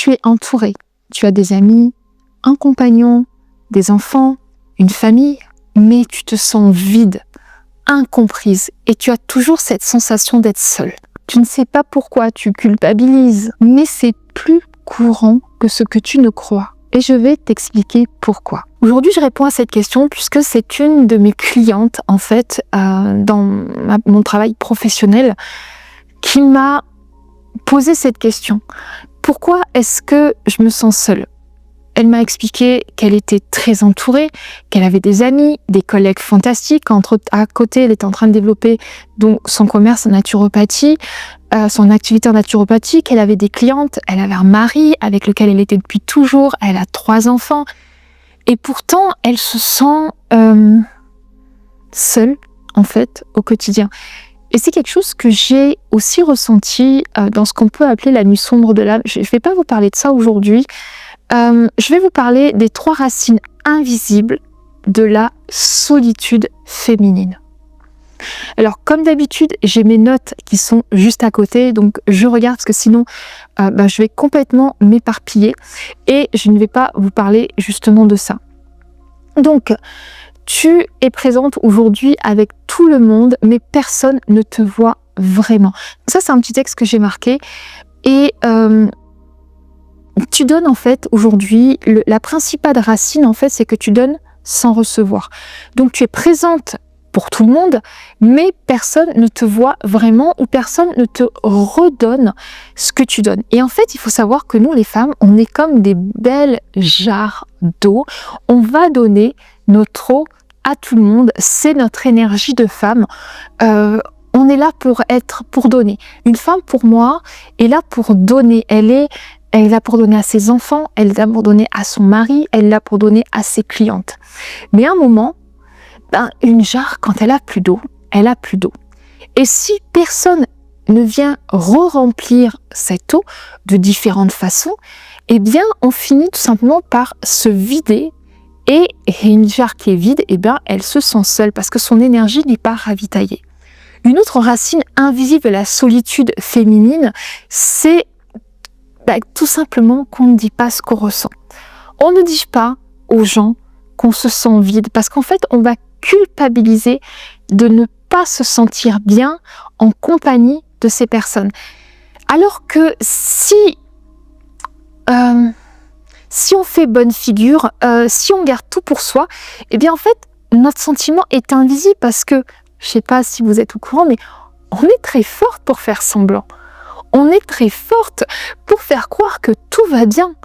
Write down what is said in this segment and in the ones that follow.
tu es entouré. Tu as des amis, un compagnon, des enfants, une famille, mais tu te sens vide, incomprise, et tu as toujours cette sensation d'être seule. Tu ne sais pas pourquoi, tu culpabilises, mais c'est plus courant que ce que tu ne crois. Et je vais t'expliquer pourquoi. Aujourd'hui, je réponds à cette question puisque c'est une de mes clientes, en fait, dans mon travail professionnel, qui m'a posé cette question. Pourquoi est-ce que je me sens seule ? Elle m'a expliqué qu'elle était très entourée, qu'elle avait des amis, des collègues fantastiques. À côté, elle était en train de développer donc son commerce en naturopathie, son activité en naturopathie, qu'elle avait des clientes, elle avait un mari avec lequel elle était depuis toujours, elle a 3 enfants. Et pourtant, elle se sent seule, en fait, au quotidien. Et c'est quelque chose que j'ai aussi ressenti dans ce qu'on peut appeler la nuit sombre de l'âme. Je ne vais pas vous parler de ça aujourd'hui. Je vais vous parler des 3 racines invisibles de la solitude féminine. Alors, comme d'habitude, j'ai mes notes qui sont juste à côté, donc je regarde parce que sinon, je vais complètement m'éparpiller et je ne vais pas vous parler justement de ça. Donc, tu es présente aujourd'hui avec tout le monde, mais personne ne te voit vraiment. Ça, c'est un petit texte que j'ai marqué et tu donnes en fait aujourd'hui, la principale racine en fait, c'est que tu donnes sans recevoir. Donc tu es présente pour tout le monde, mais personne ne te voit vraiment ou personne ne te redonne ce que tu donnes. Et en fait, il faut savoir que nous les femmes, on est comme des belles jarres d'eau. On va donner notre eau à tout le monde, c'est notre énergie de femme. On est là pour donner. Une femme, pour moi, est là pour donner. Elle est là pour donner à ses enfants, elle est là pour donner à son mari, elle est là pour donner à ses clientes. Mais à un moment, une jarre, quand elle a plus d'eau, elle a plus d'eau. Et si personne ne vient re-remplir cette eau de différentes façons, eh bien, on finit tout simplement par se vider. Et une jarre qui est vide, elle se sent seule parce que son énergie n'est pas ravitaillée. Une autre racine invisible de la solitude féminine, c'est tout simplement qu'on ne dit pas ce qu'on ressent. On ne dit pas aux gens qu'on se sent vide parce qu'en fait, on va culpabiliser de ne pas se sentir bien en compagnie de ces personnes. Alors que si on fait bonne figure, si on garde tout pour soi, en fait, notre sentiment est invisible parce que, je ne sais pas si vous êtes au courant, mais on est très forte pour faire semblant. On est très forte pour faire croire que tout va bien.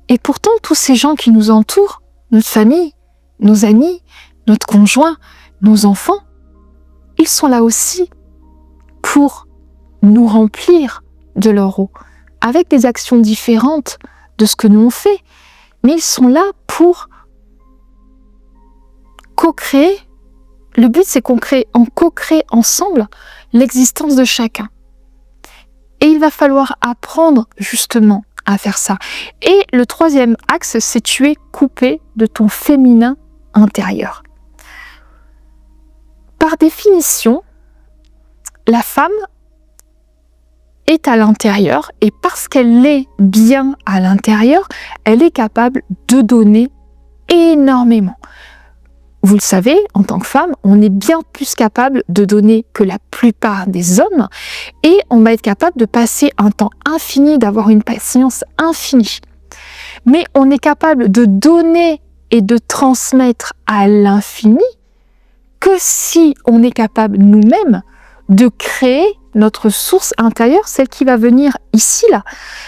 Et pourtant, tous ces gens qui nous entourent, notre famille, nos amis, notre conjoint, nos enfants, ils sont là aussi pour nous remplir de leur eau, avec des actions différentes de ce que nous on fait. Mais ils sont là pour co-créer. Le but, c'est qu'on co-crée ensemble l'existence de chacun. Et il va falloir apprendre justement à faire ça. Et le 3e axe, c'est tu es coupé de ton féminin intérieur. Par définition, la femme est à l'intérieur et parce qu'elle est bien à l'intérieur, elle est capable de donner énormément. Vous le savez, en tant que femme, on est bien plus capable de donner que la plupart des hommes et on va être capable de passer un temps infini, d'avoir une patience infinie. Mais on est capable de donner et de transmettre à l'infini que si on est capable nous-mêmes de créer notre source intérieure, celle qui va venir ici, là,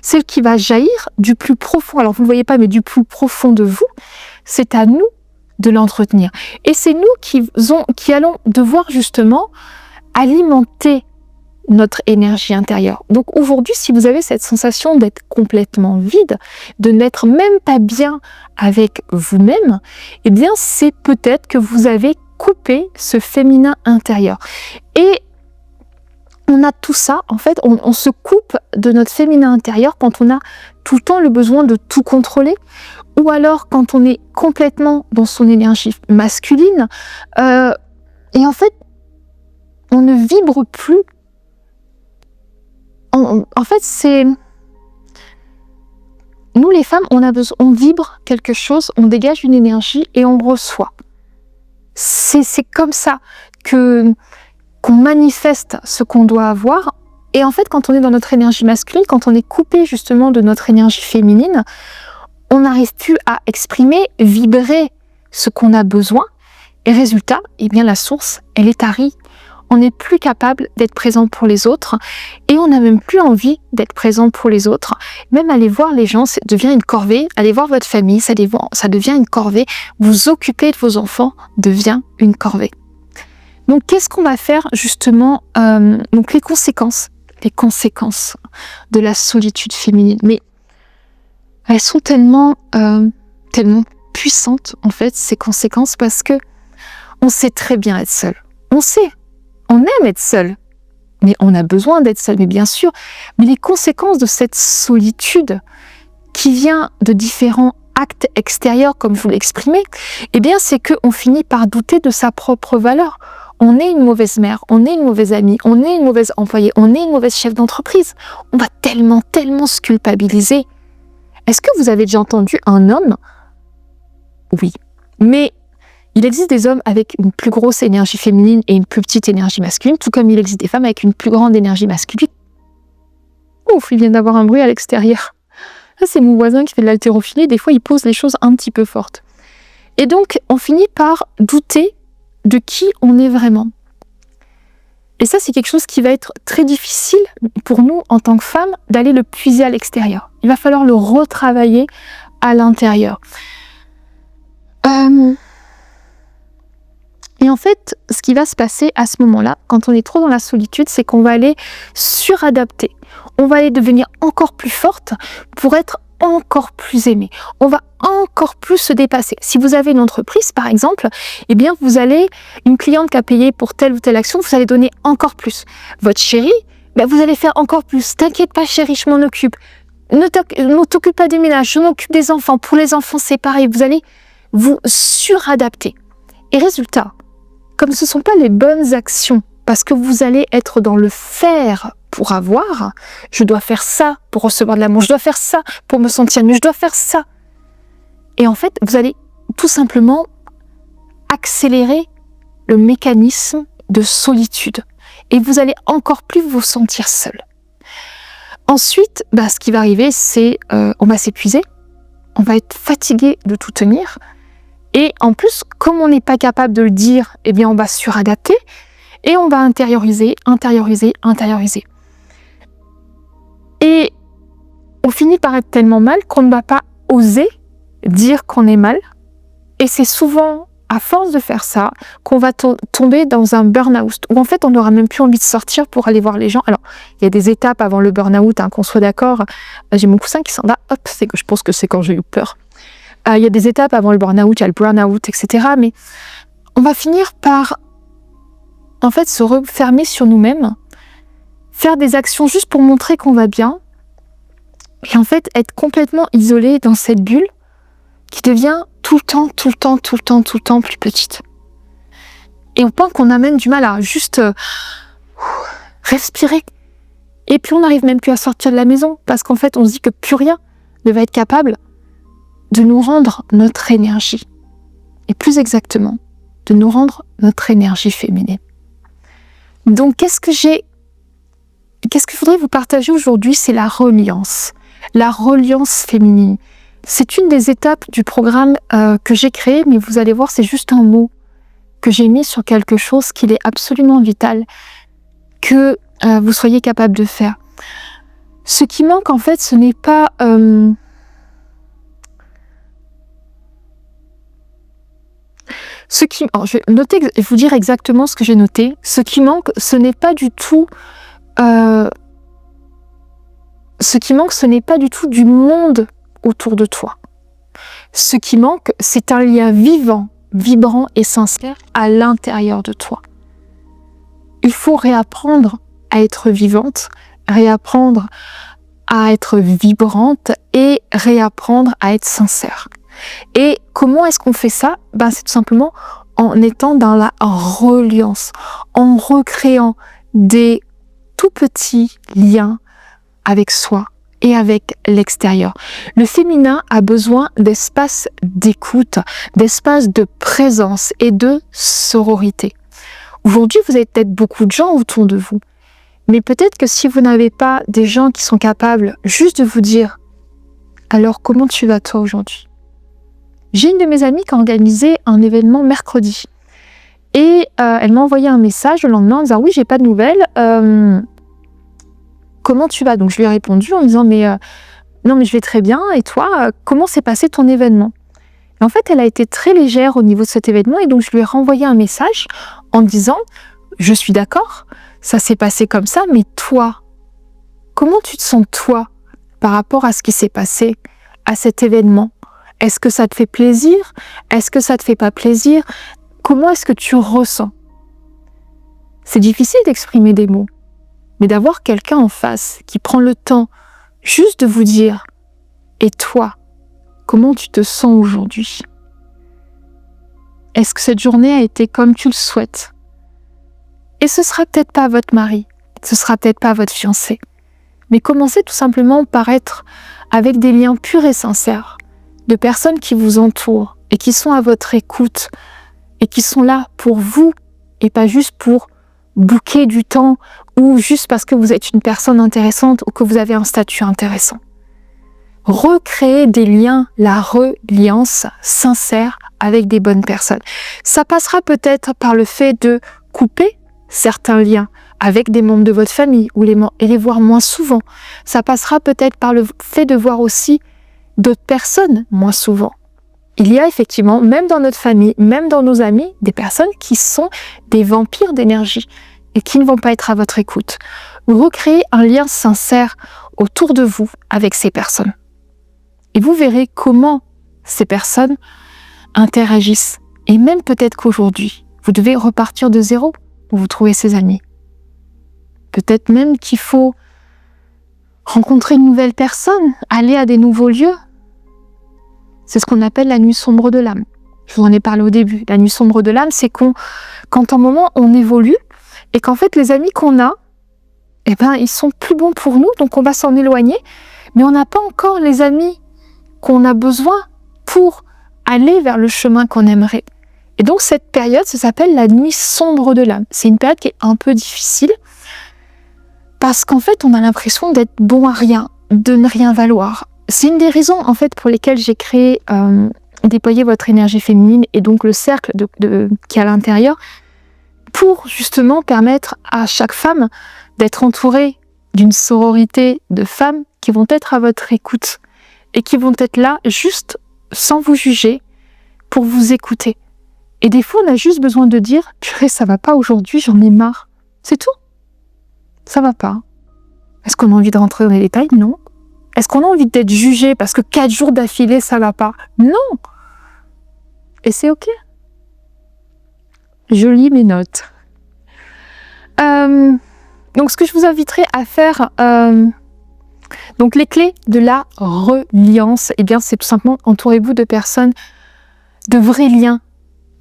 celle qui va jaillir du plus profond. Alors vous ne le voyez pas, mais du plus profond de vous, c'est à nous de l'entretenir. Et c'est nous qui allons devoir justement alimenter notre énergie intérieure. Donc aujourd'hui, si vous avez cette sensation d'être complètement vide, de n'être même pas bien avec vous-même, c'est peut-être que vous avez coupé ce féminin intérieur. Et on a tout ça, en fait, on se coupe de notre féminin intérieur quand on a tout le temps le besoin de tout contrôler, ou alors quand on est complètement dans son énergie masculine, et en fait, on ne vibre plus. En fait, nous les femmes, on vibre quelque chose, on dégage une énergie et on reçoit. C'est comme ça qu'on manifeste ce qu'on doit avoir. Et en fait, quand on est dans notre énergie masculine, quand on est coupé justement de notre énergie féminine, on n'arrive plus à exprimer, vibrer ce qu'on a besoin. Et résultat, eh bien la source, elle est tarie. On n'est plus capable d'être présent pour les autres et on n'a même plus envie d'être présent pour les autres. Même aller voir les gens, ça devient une corvée. Aller voir votre famille, ça devient une corvée. Vous occuper de vos enfants devient une corvée. Donc, qu'est-ce qu'on va faire justement donc les conséquences de la solitude féminine. Mais elles sont tellement puissantes, en fait, ces conséquences, parce que on sait très bien être seul. On aime être seul, mais on a besoin d'être seul, mais bien sûr. Mais les conséquences de cette solitude qui vient de différents actes extérieurs, comme je vous l'ai exprimé, eh bien, c'est qu'on finit par douter de sa propre valeur. On est une mauvaise mère, on est une mauvaise amie, on est une mauvaise employée, on est une mauvaise chef d'entreprise. On va tellement se culpabiliser. Est-ce que vous avez déjà entendu un homme? Oui, mais il existe des hommes avec une plus grosse énergie féminine et une plus petite énergie masculine, tout comme il existe des femmes avec une plus grande énergie masculine. Ouf, il vient d'avoir un bruit à l'extérieur. Ça, c'est mon voisin qui fait de l'haltérophilie. Des fois, il pose les choses un petit peu fortes. Et donc, on finit par douter de qui on est vraiment. Et ça, c'est quelque chose qui va être très difficile pour nous, en tant que femmes, d'aller le puiser à l'extérieur. Il va falloir le retravailler à l'intérieur. Et en fait, ce qui va se passer à ce moment-là, quand on est trop dans la solitude, c'est qu'on va aller suradapter. On va aller devenir encore plus forte pour être encore plus aimée. On va encore plus se dépasser. Si vous avez une entreprise, par exemple, eh bien, une cliente qui a payé pour telle ou telle action, vous allez donner encore plus. Votre chéri, vous allez faire encore plus. T'inquiète pas, chérie, je m'en occupe. Ne t'occupe pas des ménages, je m'occupe des enfants. Pour les enfants, c'est pareil. Vous allez vous suradapter. Et résultat, comme ce ne sont pas les bonnes actions, parce que vous allez être dans le faire pour avoir, je dois faire ça pour recevoir de l'amour, je dois faire ça pour me sentir mieux, je dois faire ça. Et en fait, vous allez tout simplement accélérer le mécanisme de solitude. Et vous allez encore plus vous sentir seul. Ensuite, ce qui va arriver, c'est on va s'épuiser, on va être fatigué de tout tenir. Et en plus, comme on n'est pas capable de le dire, eh bien, on va suradapter et on va intérioriser. Et on finit par être tellement mal qu'on ne va pas oser dire qu'on est mal. Et c'est souvent, à force de faire ça, qu'on va tomber dans un burn-out, où en fait, on n'aura même plus envie de sortir pour aller voir les gens. Alors, il y a des étapes avant le burn-out, qu'on soit d'accord. J'ai mon coussin qui s'en va, je pense que c'est quand j'ai eu peur. Il y a des étapes avant le burn-out, il y a le burn-out, etc. Mais on va finir par, en fait, se refermer sur nous-mêmes, faire des actions juste pour montrer qu'on va bien, et en fait, être complètement isolé dans cette bulle qui devient tout le temps plus petite. Et on pense qu'on amène du mal à juste respirer. Et puis, on n'arrive même plus à sortir de la maison, parce qu'en fait, on se dit que plus rien ne va être capable de nous rendre notre énergie. Et plus exactement, de nous rendre notre énergie féminine. Donc, qu'est-ce que je voudrais vous partager aujourd'hui, c'est la reliance féminine. C'est une des étapes du programme que j'ai créé, mais vous allez voir, c'est juste un mot que j'ai mis sur quelque chose qu'il est absolument vital que vous soyez capable de faire. Ce qui manque, en fait, ce n'est pas... je vais noter, vous dire exactement ce que j'ai noté. Ce qui manque, ce n'est pas du tout... du monde autour de toi. Ce qui manque, c'est un lien vivant, vibrant et sincère à l'intérieur de toi. Il faut réapprendre à être vivante, réapprendre à être vibrante et réapprendre à être sincère. Et comment est-ce qu'on fait ça ? C'est tout simplement en étant dans la reliance, en recréant des tout petits liens avec soi et avec l'extérieur. Le féminin a besoin d'espace d'écoute, d'espace de présence et de sororité. Aujourd'hui, vous avez peut-être beaucoup de gens autour de vous, mais peut-être que si vous n'avez pas des gens qui sont capables juste de vous dire « Alors, comment tu vas toi aujourd'hui ?» J'ai une de mes amies qui a organisé un événement mercredi et elle m'a envoyé un message le lendemain en disant « Oui, j'ai pas de nouvelles. Comment tu vas ?» Donc je lui ai répondu en disant « Non, mais je vais très bien. Et toi, comment s'est passé ton événement ?» Et en fait, elle a été très légère au niveau de cet événement et donc je lui ai renvoyé un message en disant « Je suis d'accord, ça s'est passé comme ça, mais toi, comment tu te sens toi par rapport à ce qui s'est passé, à cet événement ? Est-ce que ça te fait plaisir ? Est-ce que ça te fait pas plaisir ? Comment est-ce que tu ressens ?» C'est difficile d'exprimer des mots, mais d'avoir quelqu'un en face qui prend le temps juste de vous dire « Et toi, comment tu te sens aujourd'hui ? Est-ce que cette journée a été comme tu le souhaites ? » Et ce sera peut-être pas votre mari, ce sera peut-être pas votre fiancé, mais commencez tout simplement par être avec des liens purs et sincères, de personnes qui vous entourent et qui sont à votre écoute et qui sont là pour vous et pas juste pour booker du temps ou juste parce que vous êtes une personne intéressante ou que vous avez un statut intéressant. Recréer des liens, la reliance sincère avec des bonnes personnes. Ça passera peut-être par le fait de couper certains liens avec des membres de votre famille et les voir moins souvent. Ça passera peut-être par le fait de voir aussi d'autres personnes moins souvent. Il y a effectivement, même dans notre famille, même dans nos amis, des personnes qui sont des vampires d'énergie et qui ne vont pas être à votre écoute. Recréez un lien sincère autour de vous avec ces personnes. Et vous verrez comment ces personnes interagissent. Et même peut-être qu'aujourd'hui, vous devez repartir de zéro pour vous trouver ces amis. Peut-être même qu'il faut rencontrer une nouvelle personne, aller à des nouveaux lieux. C'est ce qu'on appelle la nuit sombre de l'âme. Je vous en ai parlé au début. La nuit sombre de l'âme, c'est quand un moment on évolue et qu'en fait les amis qu'on a, ils sont plus bons pour nous, donc on va s'en éloigner, mais on n'a pas encore les amis qu'on a besoin pour aller vers le chemin qu'on aimerait. Et donc cette période, ça s'appelle la nuit sombre de l'âme. C'est une période qui est un peu difficile parce qu'en fait, on a l'impression d'être bon à rien, de ne rien valoir. C'est une des raisons en fait pour lesquelles j'ai créé Déployer votre énergie féminine et donc le cercle qui est à l'intérieur pour justement permettre à chaque femme d'être entourée d'une sororité de femmes qui vont être à votre écoute et qui vont être là juste sans vous juger pour vous écouter. Et des fois, on a juste besoin de dire « Purée, ça va pas aujourd'hui, j'en ai marre. » C'est tout. Ça va pas. Est-ce qu'on a envie de rentrer dans les détails ? Non. Est-ce qu'on a envie d'être jugé parce que 4 jours d'affilée, ça va pas ? Non. Et c'est OK. Je lis mes notes. Donc, ce que je vous inviterai à faire, donc les clés de la reliance, eh bien, c'est tout simplement entourez-vous de personnes, de vrais liens.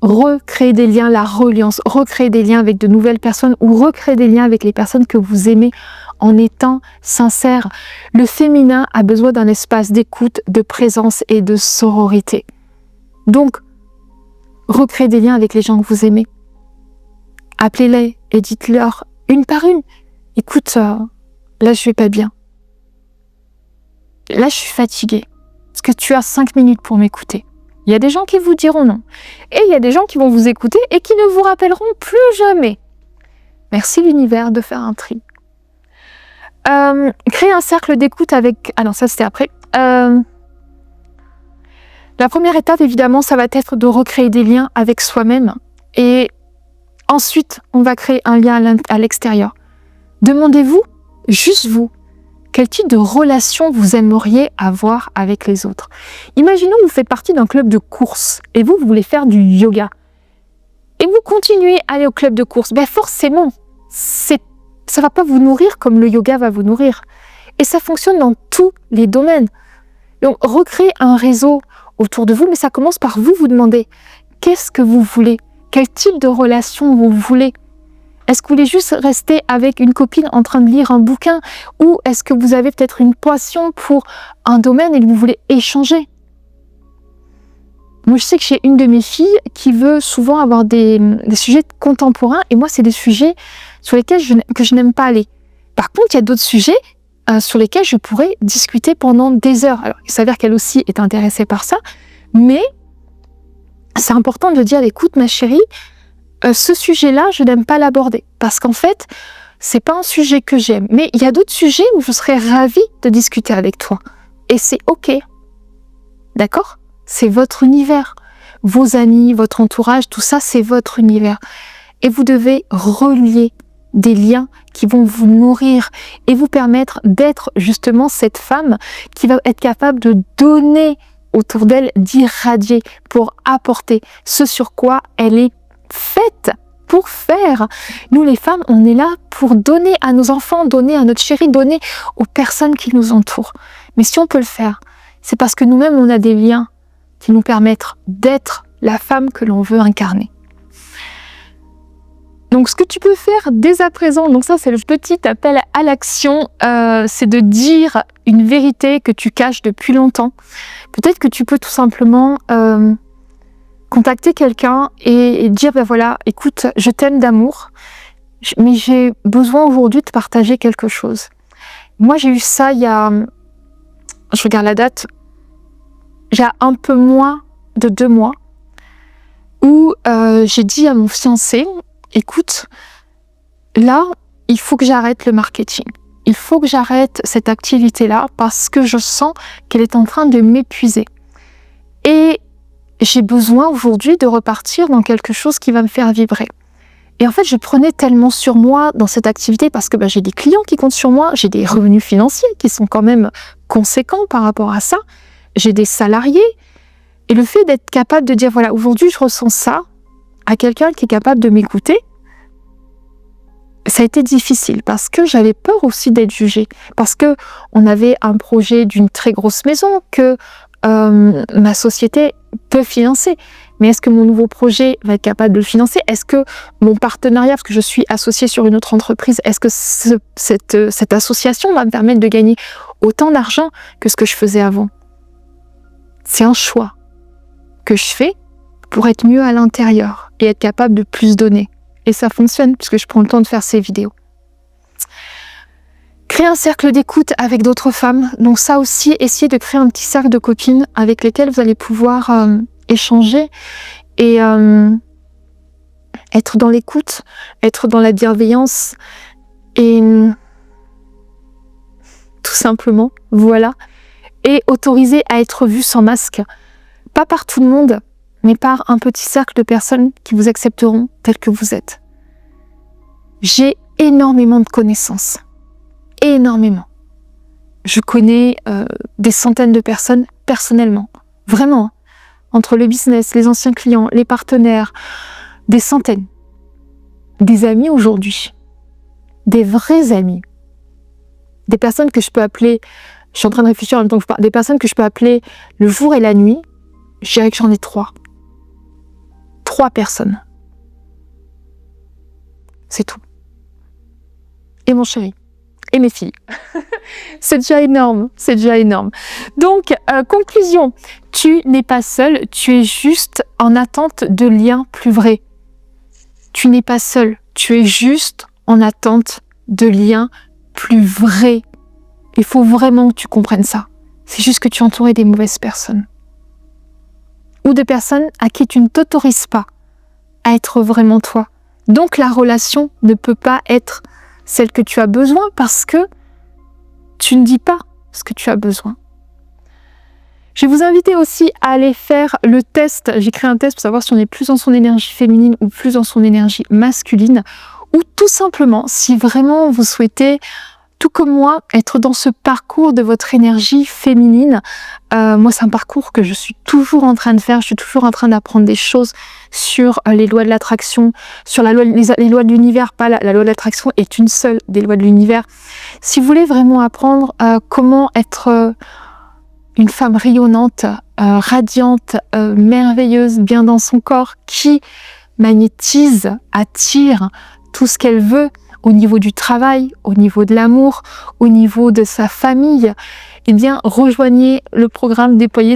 Recréer des liens, la reliance, recréer des liens avec de nouvelles personnes ou recréer des liens avec les personnes que vous aimez en étant sincère. Le féminin a besoin d'un espace d'écoute, de présence et de sororité. Donc, recréer des liens avec les gens que vous aimez. Appelez-les et dites-leur une par une. Écoute, là je vais pas bien. Là je suis fatiguée. Est-ce que tu as 5 minutes pour m'écouter ? Il y a des gens qui vous diront non. Et il y a des gens qui vont vous écouter et qui ne vous rappelleront plus jamais. Merci l'univers de faire un tri. Créer un cercle d'écoute avec... Ah non, ça c'était après. La première étape, évidemment, ça va être de recréer des liens avec soi-même. Et ensuite, on va créer un lien à l'extérieur. Demandez-vous, juste vous, quel type de relation vous aimeriez avoir avec les autres. Imaginons que vous faites partie d'un club de course et vous voulez faire du yoga. Et vous continuez à aller au club de course. Ben forcément, ça ne va pas vous nourrir comme le yoga va vous nourrir. Et ça fonctionne dans tous les domaines. Donc, recréez un réseau autour de vous, mais ça commence par vous demander qu'est-ce que vous voulez ? Quel type de relation vous voulez ? Est-ce que vous voulez juste rester avec une copine en train de lire un bouquin? Ou est-ce que vous avez peut-être une passion pour un domaine et que vous voulez échanger? Moi, je sais que j'ai une de mes filles qui veut souvent avoir des sujets contemporains, et moi, c'est des sujets sur lesquels que je n'aime pas aller. Par contre, il y a d'autres sujets sur lesquels je pourrais discuter pendant des heures. Alors, il s'avère qu'elle aussi est intéressée par ça, mais c'est important de dire, écoute, ma chérie, ce sujet-là, je n'aime pas l'aborder, parce qu'en fait, c'est pas un sujet que j'aime. Mais il y a d'autres sujets où je serais ravie de discuter avec toi. Et c'est OK. D'accord? C'est votre univers. Vos amis, votre entourage, tout ça, c'est votre univers. Et vous devez relier des liens qui vont vous nourrir et vous permettre d'être justement cette femme qui va être capable de donner autour d'elle, d'irradier pour apporter ce sur quoi elle est faite pour faire. Nous, les femmes, on est là pour donner à nos enfants, donner à notre chéri, donner aux personnes qui nous entourent. Mais si on peut le faire, c'est parce que nous-mêmes, on a des liens qui nous permettent d'être la femme que l'on veut incarner. Donc, ce que tu peux faire dès à présent, donc ça, c'est le petit appel à l'action, c'est de dire une vérité que tu caches depuis longtemps. Peut-être que tu peux tout simplement contacter quelqu'un et dire, ben voilà, écoute, je t'aime d'amour, mais j'ai besoin aujourd'hui de partager quelque chose. Moi, j'ai eu ça il y a, je regarde la date, j'ai un peu moins de 2 mois, où j'ai dit à mon fiancé, écoute, là, il faut que j'arrête le marketing. Il faut que j'arrête cette activité-là parce que je sens qu'elle est en train de m'épuiser. Et j'ai besoin aujourd'hui de repartir dans quelque chose qui va me faire vibrer. Et en fait, je prenais tellement sur moi dans cette activité parce que j'ai des clients qui comptent sur moi, j'ai des revenus financiers qui sont quand même conséquents par rapport à ça, j'ai des salariés. Et le fait d'être capable de dire, voilà, aujourd'hui, je ressens ça à quelqu'un qui est capable de m'écouter, ça a été difficile parce que j'avais peur aussi d'être jugée. Parce que on avait un projet d'une très grosse maison que ma société peut financer. Mais est-ce que mon nouveau projet va être capable de le financer? Est-ce que mon partenariat, parce que je suis associée sur une autre entreprise, est-ce que cette association va me permettre de gagner autant d'argent que ce que je faisais avant? C'est un choix que je fais pour être mieux à l'intérieur et être capable de plus donner. Et ça fonctionne puisque je prends le temps de faire ces vidéos. Créer un cercle d'écoute avec d'autres femmes. Donc ça aussi, essayez de créer un petit cercle de copines avec lesquelles vous allez pouvoir échanger et être dans l'écoute, être dans la bienveillance et tout simplement, voilà. Et autoriser à être vu sans masque. Pas par tout le monde, mais par un petit cercle de personnes qui vous accepteront tel que vous êtes. J'ai énormément de connaissances. Énormément. Je connais des centaines de personnes personnellement. Vraiment. Entre le business, les anciens clients, les partenaires, des centaines. Des amis aujourd'hui. Des vrais amis. Des personnes que je peux appeler, je suis en train de réfléchir en même temps que je parle, des personnes que je peux appeler le jour et la nuit. Je dirais que j'en ai 3. 3 personnes. C'est tout. Et mon chéri. Et mes filles. C'est déjà énorme. C'est déjà énorme. Donc, conclusion. Tu n'es pas seul. Tu es juste en attente de liens plus vrais. Tu n'es pas seul. Tu es juste en attente de liens plus vrais. Il faut vraiment que tu comprennes ça. C'est juste que tu es entouré des mauvaises personnes. Ou de personnes à qui tu ne t'autorises pas à être vraiment toi. Donc la relation ne peut pas être celle que tu as besoin parce que tu ne dis pas ce que tu as besoin. Je vais vous inviter aussi à aller faire le test. J'ai créé un test pour savoir si on est plus dans son énergie féminine ou plus dans son énergie masculine. Ou tout simplement, si vraiment vous souhaitez, tout comme moi, être dans ce parcours de votre énergie féminine. Moi, c'est un parcours que je suis toujours en train de faire. Je suis toujours en train d'apprendre des choses sur les lois de l'attraction, sur les lois de l'univers. Pas la loi de l'attraction est une seule des lois de l'univers. Si vous voulez vraiment apprendre comment être une femme rayonnante, radiante, merveilleuse, bien dans son corps, qui magnétise, attire tout ce qu'elle veut au niveau du travail, au niveau de l'amour, au niveau de sa famille, eh bien, rejoignez le programme Déployer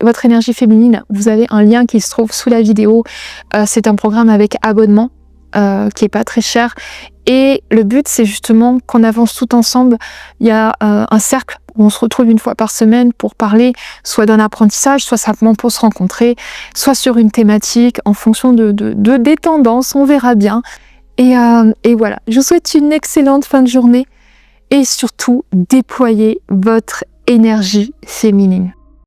votre énergie féminine. Vous avez un lien qui se trouve sous la vidéo. C'est un programme avec abonnement qui est pas très cher. Et le but, c'est justement qu'on avance tout ensemble. Il y a un cercle où on se retrouve une fois par semaine pour parler soit d'un apprentissage, soit simplement pour se rencontrer, soit sur une thématique en fonction des tendances, on verra bien. Et voilà, je vous souhaite une excellente fin de journée et surtout déployez votre énergie féminine.